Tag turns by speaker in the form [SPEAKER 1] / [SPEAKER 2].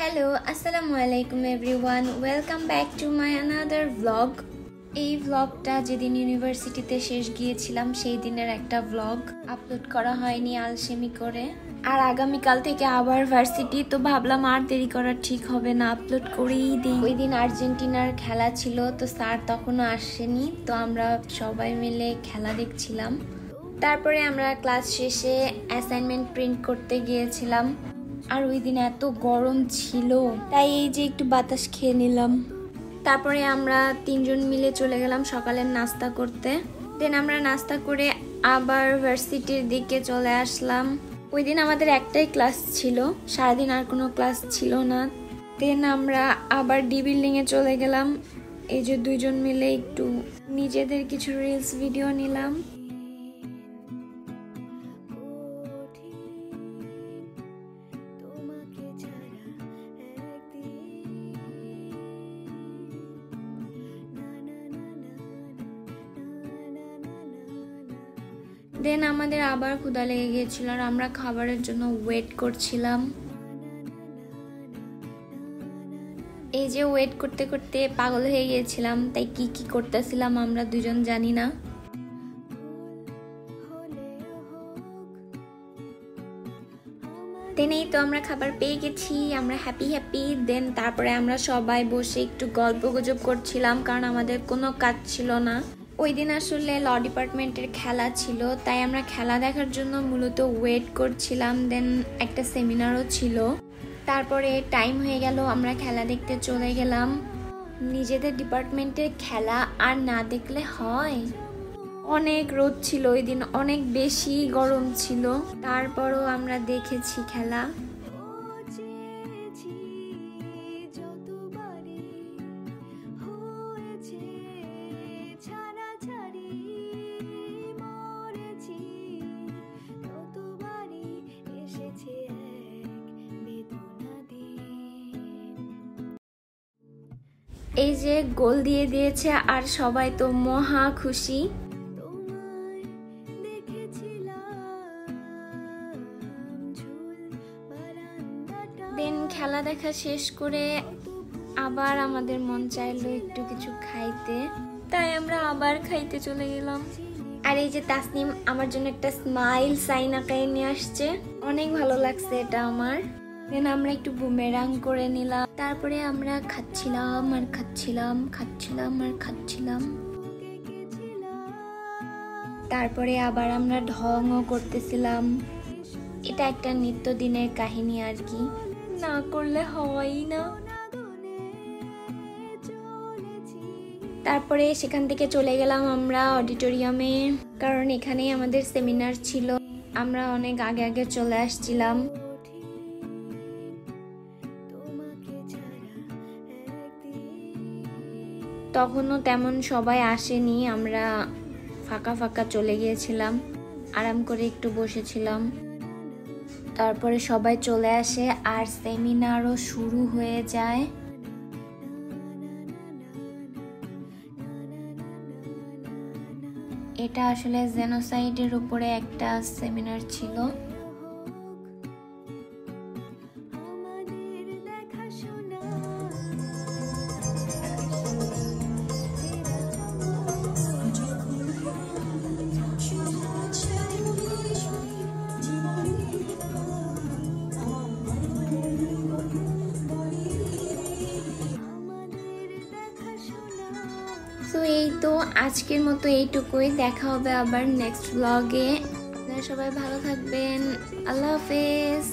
[SPEAKER 1] Hello আসসালামু আলাইকুম everyone, welcome back to my another vlog. এই ভ্লগটা যেদিন ইউনিভার্সিটিতে শেষ গিয়েছিলাম সেই দিনের একটা ভ্লগ আপলোড করা হয়নি আলসেমি করে। আর আগামীকাল থেকে আবার ভার্সিটি, তো ভাবলাম আর দেরি করা ঠিক হবে না, আপলোড করেই দিই। ওই দিন আর্জেন্টিনার খেলা ছিল, তো স্যার তখনও আসেনি, তো আমরা সবাই মিলে খেলা দেখছিলাম। তারপরে আমরা ক্লাস শেষে অ্যাসাইনমেন্ট প্রিন্ট করতে গিয়েছিলাম। আর ওই দিন এত গরম ছিল, তাই এই যে একটু বাতাস খেয়ে নিলাম। তারপরে আমরা তিনজন মিলে চলে গেলাম সকালের নাস্তা করতে। দেন আমরা নাস্তা করে আবার ভার্সিটির দিকে চলে আসলাম। ওই দিন আমাদের একটাই ক্লাস ছিল, সারাদিন আর কোনো ক্লাস ছিল না। দেন আমরা আবার ডি বিল্ডিংয়ে চলে গেলাম। এই যে দুইজন মিলে একটু নিজেদের কিছু রিলস ভিডিও নিলাম। দেন আমাদের আবার ক্ষুধা লেগে গিয়েছিল আর আমরা খাবারের জন্য ওয়েট করছিলাম। এই যে ওয়েট করতে করতে পাগল হয়ে গিয়েছিলাম, তাই কি কি করতেছিলাম আমরা দুজন জানি না। দেন এই তো আমরা খাবার পেয়ে গেছি, আমরা হ্যাপি। দেন তারপরে আমরা সবাই বসে একটু গল্প গুজব করছিলাম, কারণ আমাদের কোনো কাজ ছিল না। ওই দিন আসলে ল ডিপার্টমেন্টের খেলা ছিল, তাই আমরা খেলা দেখার জন্য মূলত ওয়েট করছিলাম। দেন একটা সেমিনারও ছিল। তারপরে টাইম হয়ে গেল, আমরা খেলা দেখতে চলে গেলাম। নিজেদের ডিপার্টমেন্টের খেলা আর না দেখলে হয়। অনেক রোদ ছিল ওই দিন, অনেক বেশি গরম ছিল, তারপরও আমরা দেখেছি খেলা। এই যে গোল দিয়ে দিয়েছে আর সবাই তো মহা খুশি। দেন খেলা দেখা শেষ করে আবার আমাদের মন চাইলো একটু কিছু খাইতে, তাই আমরা আবার খাইতে চলে গেলাম। আর এই যে তাসনিম আমার জন্য একটা স্মাইল সাইন আঁকায় নিয়ে আসছে, অনেক ভালো লাগছে এটা আমার। দেন আমরা একটু বুমেরাং করে নিলাম। তারপরে আমরা খাচ্ছিলাম। তারপরে আবার আমরা ঢংও করতেছিলাম। এটা একটা নিত্যদিনের কাহিনী আর কি, না করলে হয়ই না। তারপরে সেখান থেকে চলে গেলাম আমরা অডিটোরিয়ামে, কারণ এখানেই আমাদের সেমিনার ছিল। আমরা অনেক আগে চলে আসছিলাম। তখনও তেমন সবাই আসেনি, আমরা ফাঁকা চলে গিয়েছিলাম, আরাম করে একটু বসেছিলাম। তারপরে সবাই চলে আসে আর সেমিনারও শুরু হয়ে যায়। এটা আসলে জেনোসাইডের উপরে একটা সেমিনার ছিল। তো এই তো আজকের মতো এইটুকুই, দেখা হবে আবার নেক্সট ব্লগে। আপনারা সবাই ভালো থাকবেন, আল্লাহ হাফেজ।